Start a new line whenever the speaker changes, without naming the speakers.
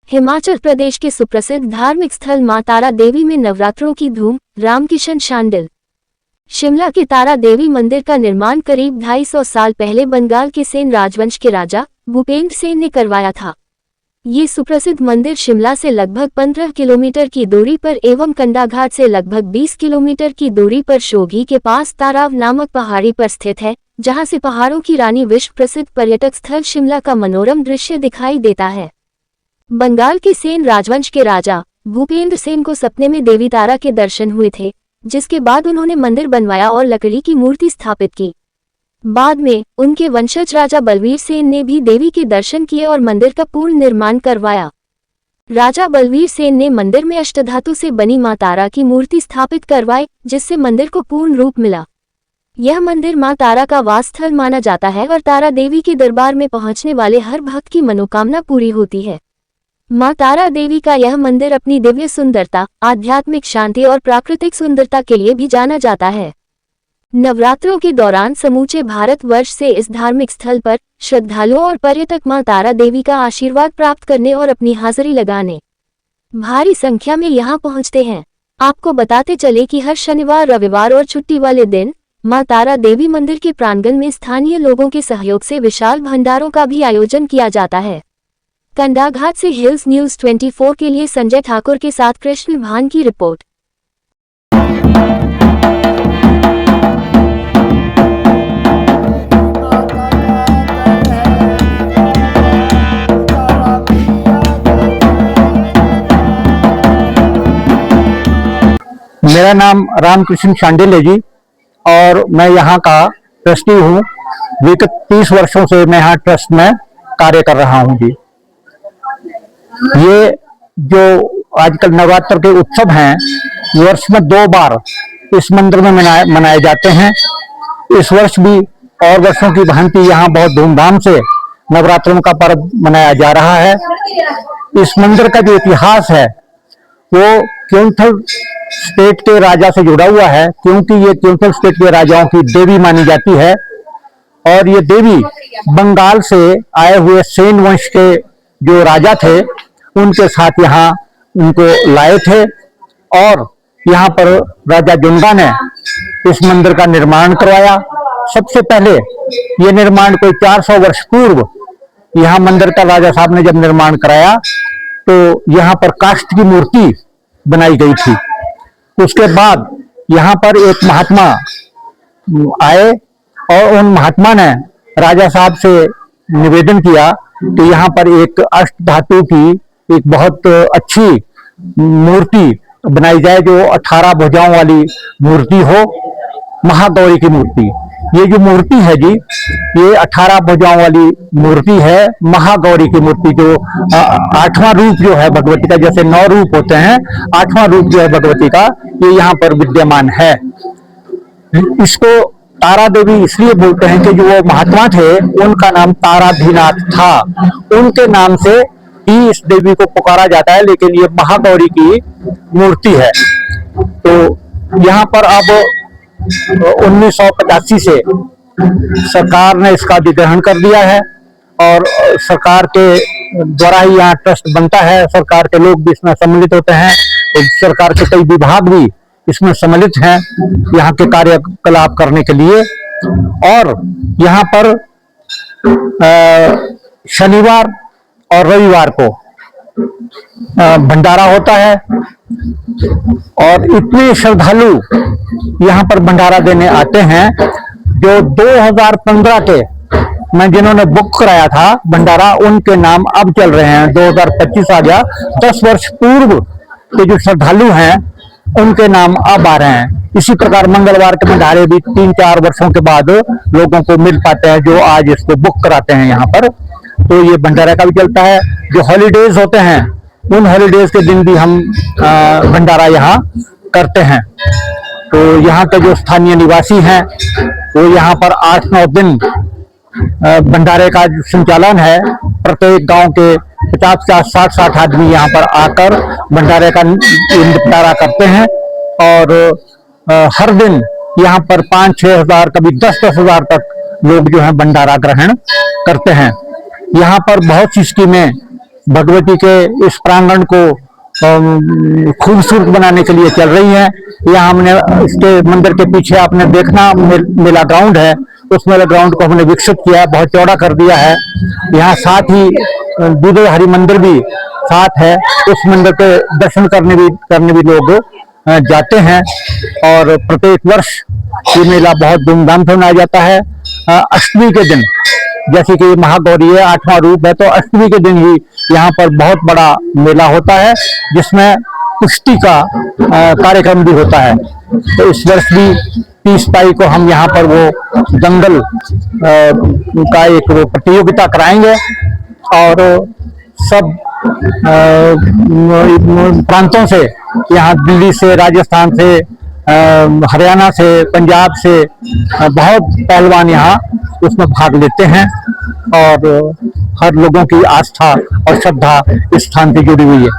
हिमाचल प्रदेश के सुप्रसिद्ध धार्मिक स्थल मां तारा देवी में नवरात्रों की धूम। रामकिशन शांडिल। शिमला के तारा देवी मंदिर का निर्माण करीब 250 साल पहले बंगाल के सेन राजवंश के राजा भूपेंद्र सेन ने करवाया था। ये सुप्रसिद्ध मंदिर शिमला से लगभग 15 किलोमीटर की दूरी पर एवं कंडाघाट से लगभग 20 किलोमीटर की दूरी पर शोघी के पास ताराव नामक पहाड़ी पर स्थित है, जहां से पहाड़ों की रानी विश्व प्रसिद्ध पर्यटक स्थल शिमला का मनोरम दृश्य दिखाई देता है। बंगाल के सेन राजवंश के राजा भूपेंद्र सेन को सपने में देवी तारा के दर्शन हुए थे, जिसके बाद उन्होंने मंदिर बनवाया और लकड़ी की मूर्ति स्थापित की। बाद में उनके वंशज राजा बलवीर सेन ने भी देवी के दर्शन किए और मंदिर का पूर्ण निर्माण करवाया। राजा बलवीर सेन ने मंदिर में अष्टधातु से बनी मां तारा की मूर्ति स्थापित करवाई, जिससे मंदिर को पूर्ण रूप मिला। यह मंदिर मां तारा का वास स्थल माना जाता है और तारा देवी के दरबार में पहुंचने वाले हर भक्त की मनोकामना पूरी होती है। मां तारा देवी का यह मंदिर अपनी दिव्य सुंदरता, आध्यात्मिक शांति और प्राकृतिक सुंदरता के लिए भी जाना जाता है। नवरात्रों के दौरान समूचे भारतवर्ष से इस धार्मिक स्थल पर श्रद्धालुओं और पर्यटक मां तारा देवी का आशीर्वाद प्राप्त करने और अपनी हाजिरी लगाने भारी संख्या में यहां पहुंचते हैं। आपको बताते चले कि हर शनिवार, रविवार और छुट्टी वाले दिन मां तारा देवी मंदिर के प्रांगण में स्थानीय लोगों के सहयोग से विशाल भंडारों का भी आयोजन किया जाता है। कंडाघाट से हिल्स न्यूज 24 के लिए संजय ठाकुर के साथ कृष्ण भान की रिपोर्ट।
मेरा नाम रामकिशन शांडिल है जी, और मैं यहाँ का ट्रस्टी हूँ। विगत 30 वर्षों से मैं यहाँ ट्रस्ट में कार्य कर रहा हूँ जी। ये जो आजकल नवरात्र के उत्सव हैं, वर्ष में 2 बार इस मंदिर में मनाए जाते हैं। इस वर्ष भी और वर्षों की भांति यहाँ बहुत धूमधाम से नवरात्रों का पर्व मनाया जा रहा है। इस मंदिर का जो इतिहास है वो क्योंथल स्टेट के राजा से जुड़ा हुआ है, क्योंकि ये क्योंथल स्टेट के राजाओं की देवी मानी जाती है। और ये देवी बंगाल से आए हुए सेन वंश के जो राजा थे, उनके साथ यहाँ उनको लाए थे, और यहाँ पर राजा जुंडा ने इस मंदिर का निर्माण करवाया। सबसे पहले ये निर्माण कोई 400 वर्ष पूर्व यहाँ मंदिर का राजा साहब ने जब निर्माण कराया, तो यहाँ पर काष्ठ की मूर्ति बनाई गई थी। उसके बाद यहाँ पर एक महात्मा आए और उन महात्मा ने राजा साहब से निवेदन किया कि यहाँ पर एक अष्ट धातु की एक बहुत अच्छी मूर्ति बनाई जाए, जो 18 भुजाओं वाली मूर्ति हो, महागौरी की मूर्ति। ये जो मूर्ति है जी, ये 18 भुजाओं वाली मूर्ति है, महागौरी की मूर्ति, जो 8वां रूप जो है भगवती का, जैसे 9 रूप होते हैं, 8वां रूप जो है भगवती का, ये यहाँ पर विद्यमान है। इसको तारा देवी इसलिए बोलते हैं कि जो वो महात्मा थे, उनका नाम ताराधीनाथ था, उनके नाम से ही इस देवी को पुकारा जाता है। लेकिन ये महागौरी की मूर्ति है। तो यहाँ पर अब 1985 से सरकार ने इसका अधिग्रहण कर दिया है, और सरकार के द्वारा ही यहाँ ट्रस्ट बनता है। सरकार के लोग भी इसमें सम्मिलित होते हैं, तो सरकार के कई विभाग भी इसमें सम्मिलित हैं यहाँ के कार्यकलाप करने के लिए। और यहाँ पर शनिवार और रविवार को भंडारा होता है, और इतने श्रद्धालु यहाँ पर भंडारा देने आते हैं। जो 2015 के मैं जिन्होंने बुक कराया था भंडारा, उनके नाम अब चल रहे हैं। 2025 आ गया, 10 वर्ष पूर्व के जो श्रद्धालु हैं उनके नाम अब आ रहे हैं। इसी प्रकार मंगलवार के भंडारे भी 3-4 वर्षों के बाद लोगों को मिल पाते हैं, जो आज इसको बुक कराते हैं यहाँ पर। तो ये भंडारा का भी चलता है। जो हॉलीडेज होते हैं, उन हॉलीडेज के दिन भी हम भंडारा यहाँ करते हैं। तो यहाँ के जो स्थानीय निवासी हैं, वो यहाँ पर 8-9 दिन भंडारे का संचालन है। प्रत्येक गांव के 50-50, 60-60 आदमी यहाँ पर आकर भंडारे का निपटारा करते हैं। और हर दिन यहाँ पर 5-6 हजार, कभी 10-10 हजार तक लोग जो है भंडारा ग्रहण करते हैं। यहाँ पर बहुत सी स्कीमें भगवती के इस प्रांगण को खूबसूरत बनाने के लिए चल रही हैं। यहाँ हमने इसके मंदिर के पीछे आपने देखना मेला ग्राउंड है, उस मेला ग्राउंड को हमने विकसित किया है, बहुत चौड़ा कर दिया है। यहाँ साथ ही दूधधारी मंदिर भी साथ है, उस मंदिर के दर्शन करने भी लोग जाते हैं। और प्रत्येक वर्ष ये मेला बहुत धूमधाम से मनाया जाता है। अष्टमी के दिन, जैसे कि महागौरी है, 8वां रूप है, तो अष्टमी के दिन ही यहाँ पर बहुत बड़ा मेला होता है, जिसमें कुश्ती का कार्यक्रम भी होता है। तो इस वर्ष भी 30 तारीख को हम यहाँ पर वो दंगल का एक प्रतियोगिता कराएंगे और सब प्रांतों से, यहाँ दिल्ली से, राजस्थान से, हरियाणा से, पंजाब से बहुत पहलवान यहाँ उसमें भाग लेते हैं और हर लोगों की आस्था और श्रद्धा इस स्थान से जुड़ी हुई है।